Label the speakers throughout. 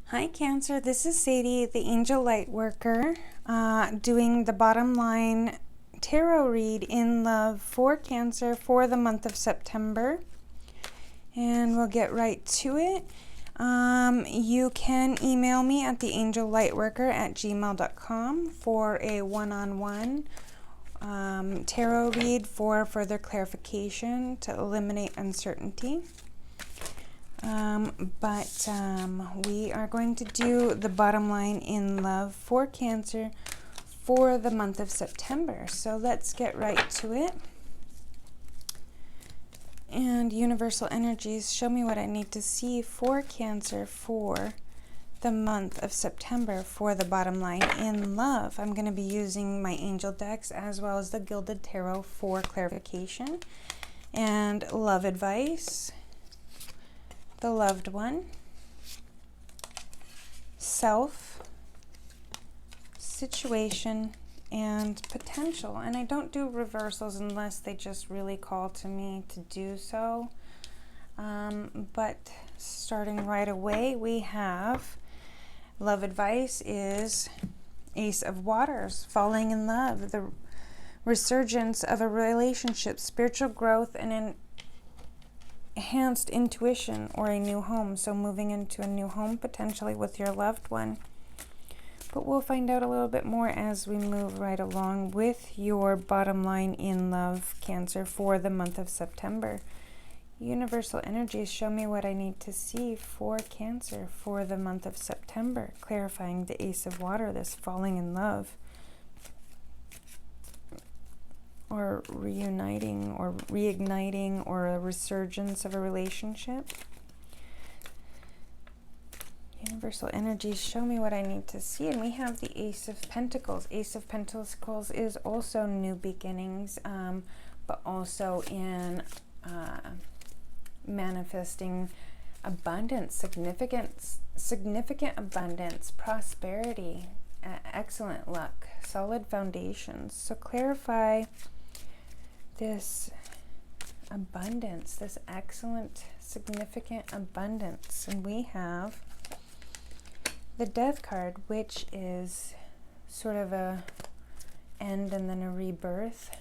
Speaker 1: Hi Cancer, this is Sadie, the Angel Light Worker, doing the bottom line tarot read in love for Cancer for the month of September. And we'll get right to it. You can email me at theangellightworker@gmail.com for a one-on-one tarot read for further clarification to eliminate uncertainty. We are going to do the bottom line in love for Cancer for the month of September. So let's get right to it. And universal energies, show me what I need to see for Cancer for the month of September for the bottom line in love. I'm going to be using my angel decks as well as the Gilded Tarot for clarification and love advice. The loved one, self, situation, and potential. And I don't do reversals unless they just really call to me to do so. But starting right away, we have love advice is Ace of Waters, falling in love, the resurgence of a relationship, spiritual growth, and an enhanced intuition or a new home. So moving into a new home potentially with your loved one. But we'll find out a little bit more as we move right along with your bottom line in love, Cancer, for the month of September. Universal energies, show me what I need to see for Cancer for the month of September. Clarifying the Ace of Water, this falling in love, or reuniting or reigniting or a resurgence of a relationship. Universal energies, show me what I need to see. And we have the Ace of Pentacles. Ace of Pentacles is also new beginnings, but also in manifesting abundance, significant abundance, prosperity, excellent luck, solid foundations. So clarify this abundance, this excellent, significant abundance. And we have the Death card, which is sort of a end and then a rebirth,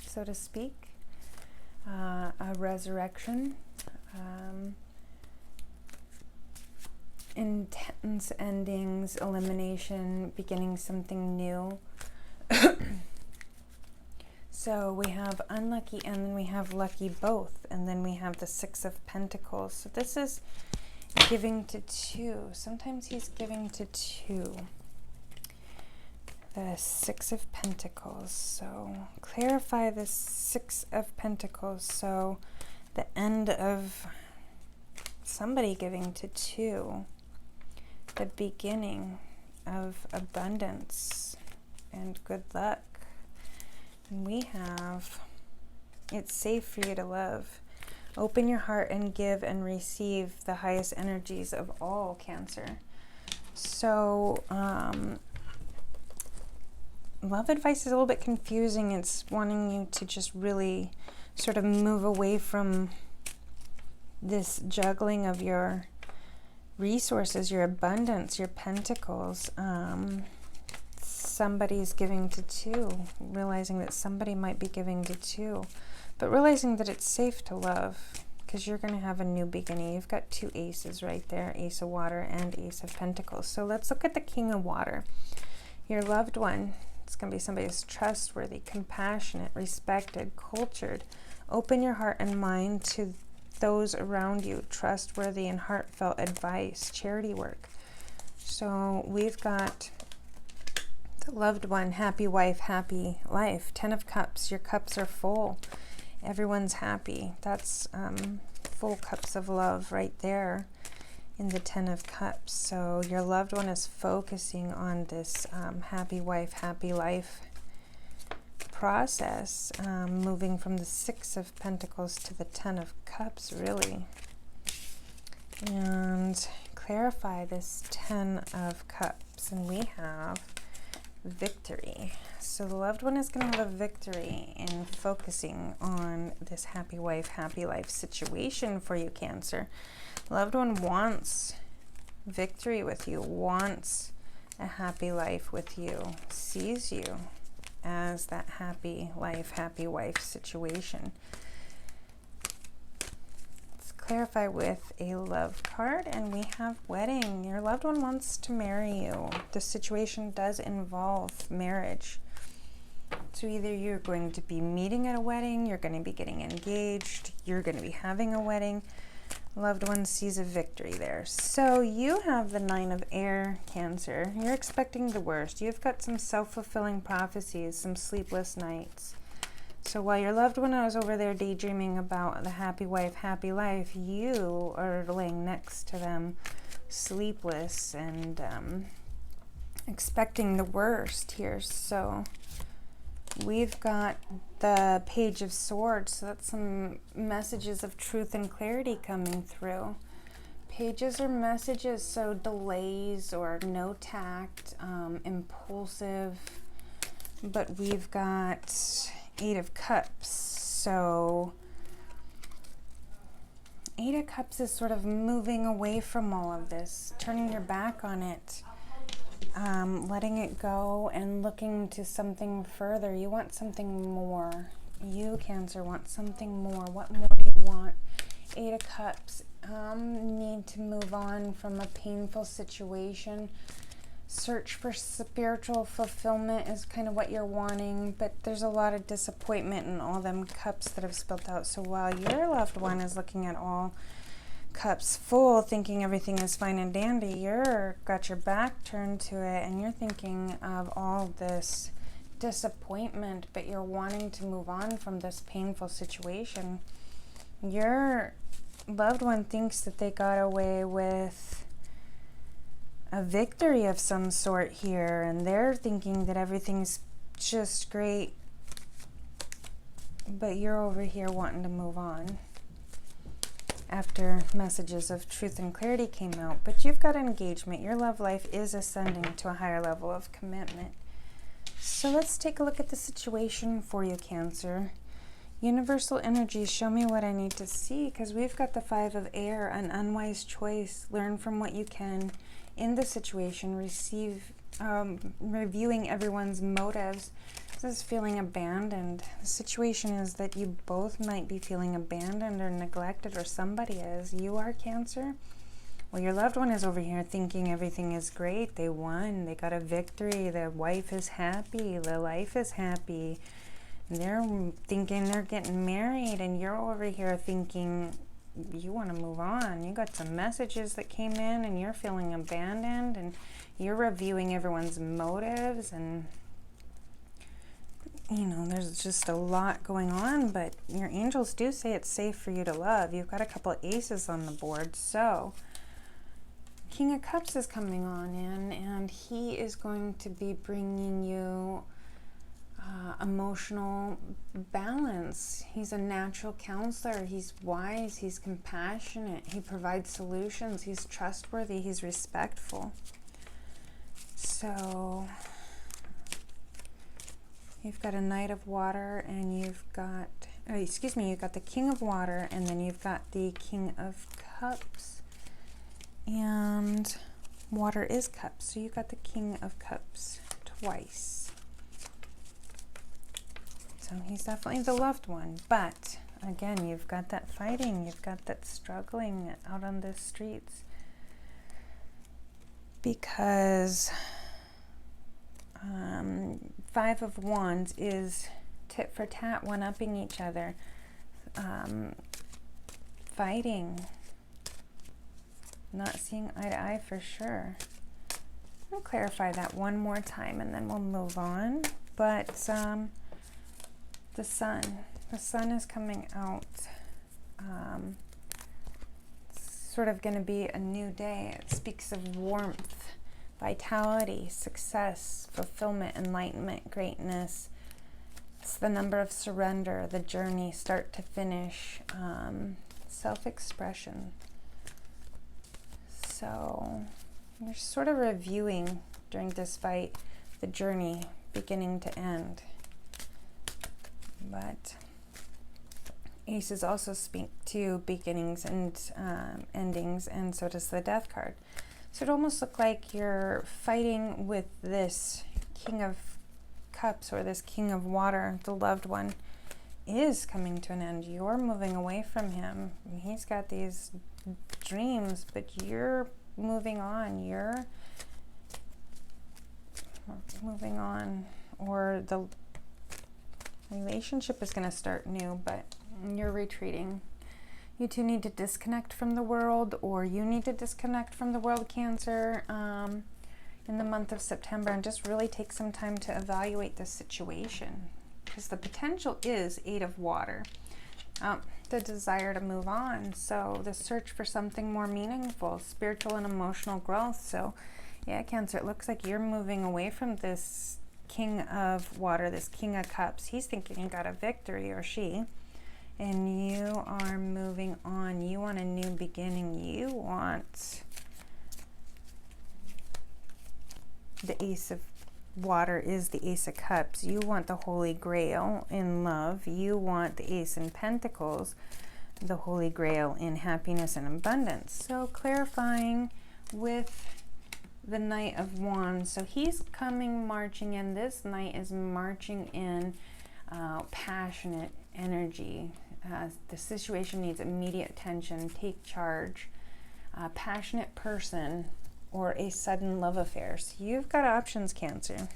Speaker 1: so to speak, a resurrection, intense endings, elimination, beginning something new. So we have unlucky and then we have lucky both, and then we have the Six of Pentacles. So this is giving to two. Sometimes he's giving to two. The Six of Pentacles. So clarify the Six of Pentacles. So the end of somebody giving to two. The beginning of abundance and good luck. And we have, it's safe for you to love. Open your heart and give and receive the highest energies of all, Cancer. So, love advice is a little bit confusing. It's wanting you to just really sort of move away from this juggling of your resources, your abundance, your pentacles. Somebody's giving to two, realizing that somebody might be giving to two, but realizing that it's safe to love because you're going to have a new beginning. You've got two aces right there, Ace of Water and Ace of Pentacles. So let's look at the King of Water. Your loved one, it's going to be somebody who's trustworthy, compassionate, respected, cultured. Open your heart and mind to those around you, trustworthy and heartfelt advice, charity work. So we've got the loved one, happy wife, happy life. 10 of Cups, your cups are full. Everyone's happy. That's full cups of love right there in the 10 of Cups. So your loved one is focusing on this happy wife, happy life process, moving from the 6 of Pentacles to the 10 of Cups, really. And clarify this 10 of Cups. And we have victory. So the loved one is going to have a victory in focusing on this happy wife, happy life situation for you, Cancer. Loved one wants victory with you, wants a happy life with you, sees you as that happy life, happy wife situation. Let's clarify with a love card, and we have wedding. Your loved one wants to marry you. This situation does involve marriage. So either you're going to be meeting at a wedding, you're going to be getting engaged, you're going to be having a wedding. Loved one sees a victory there. So you have the 9 of Air, Cancer. You're expecting the worst. You've got some self-fulfilling prophecies, some sleepless nights. So while your loved one is over there daydreaming about the happy wife, happy life, you are laying next to them, sleepless and expecting the worst here. So we've got the Page of Swords, so that's some messages of truth and clarity coming through. Pages are messages, so delays or no tact, impulsive. But we've got 8 of Cups, so 8 of Cups is sort of moving away from all of this, turning your back on it. Letting it go and looking to something further. You want something more. You, Cancer, want something more. What more do you want? 8 of Cups. Need to move on from a painful situation. Search for spiritual fulfillment is kind of what you're wanting, but there's a lot of disappointment in all them cups that have spilled out. So while your loved one is looking at all cups full, thinking everything is fine and dandy, you're got your back turned to it and you're thinking of all this disappointment, but you're wanting to move on from this painful situation. Your loved one thinks that they got away with a victory of some sort here, and they're thinking that everything's just great, but you're over here wanting to move on after messages of truth and clarity came out. But you've got engagement. Your love life is ascending to a higher level of commitment. So let's take a look at the situation for you, Cancer. Universal energies, show me what I need to see, because we've got the 5 of Air, an unwise choice. Learn from what you can in the situation. Reviewing everyone's motives. This is feeling abandoned. The situation is that you both might be feeling abandoned or neglected, or somebody is. You are, Cancer. Well, your loved one is over here thinking everything is great. They won. They got a victory. The wife is happy. The life is happy. And they're thinking they're getting married, and you're over here thinking you want to move on. You got some messages that came in and you're feeling abandoned, and you're reviewing everyone's motives, and you know, there's just a lot going on, but your angels do say it's safe for you to love. You've got a couple of aces on the board. So King of Cups is coming on in, and he is going to be bringing you emotional balance. He's a natural counselor. He's wise. He's compassionate. He provides solutions. He's trustworthy. He's respectful. So you've got a Knight of Water, and you've got, you've got the King of Water, and then you've got the King of Cups. And water is cups, so you've got the King of Cups twice. So he's definitely the loved one. But again, you've got that fighting, you've got that struggling out on the streets. Because 5 of Wands is tit for tat, one-upping each other, fighting, not seeing eye to eye for sure. I'll clarify that one more time and then we'll move on. But the sun is coming out. It's sort of going to be a new day. It speaks of warmth, vitality, success, fulfillment, enlightenment, greatness. It's the number of surrender, the journey, start to finish, self-expression. So you're sort of reviewing during this fight the journey beginning to end. But aces also speak to beginnings and endings, and so does the Death card. So it almost looks like you're fighting with this King of Cups or this King of Water. The loved one is coming to an end. You're moving away from him. He's got these dreams, but you're moving on. You're moving on, or the relationship is going to start new, but you're retreating. You two need to disconnect from the world, or you need to disconnect from the world, Cancer, in the month of September, and just really take some time to evaluate the situation, because the potential is 8 of Water, the desire to move on. So the search for something more meaningful, spiritual and emotional growth. So yeah, Cancer, it looks like you're moving away from this King of Water, this King of Cups. He's thinking he got a victory, or she, and you are moving on. You want a new beginning. You want the Ace of Water is the Ace of Cups. You want the Holy Grail in love. You want the Ace in Pentacles, the Holy Grail in happiness and abundance. So clarifying with the Knight of Wands. So he's coming, marching in. This Knight is marching in passionate energy. The situation needs immediate attention. Take charge. Passionate person, or a sudden love affair. So you've got options, Cancer.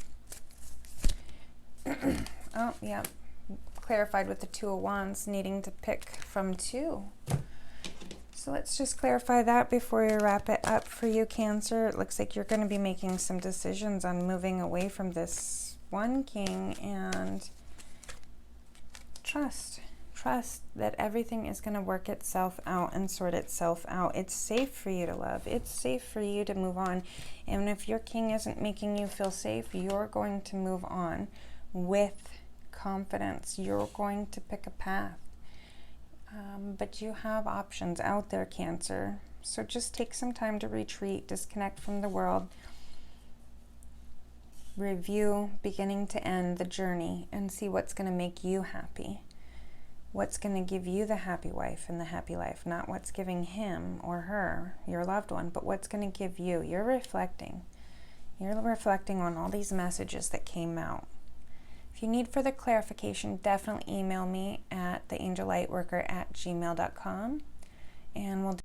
Speaker 1: Oh, yeah. Clarified with the 2 of Wands, needing to pick from 2. So let's just clarify that before we wrap it up for you, Cancer. It looks like you're going to be making some decisions on moving away from this one King, and trust. Trust that everything is going to work itself out and sort itself out. It's safe for you to love. It's safe for you to move on. And if your King isn't making you feel safe, you're going to move on with confidence. You're going to pick a path. But you have options out there, Cancer. So just take some time to retreat, disconnect from the world, review beginning to end the journey, and see what's going to make you happy. What's going to give you the happy wife and the happy life, not what's giving him or her, your loved one, but what's going to give you. You're reflecting. You're reflecting on all these messages that came out. If you need further clarification, definitely email me at theangellightworker@gmail.com, and we'll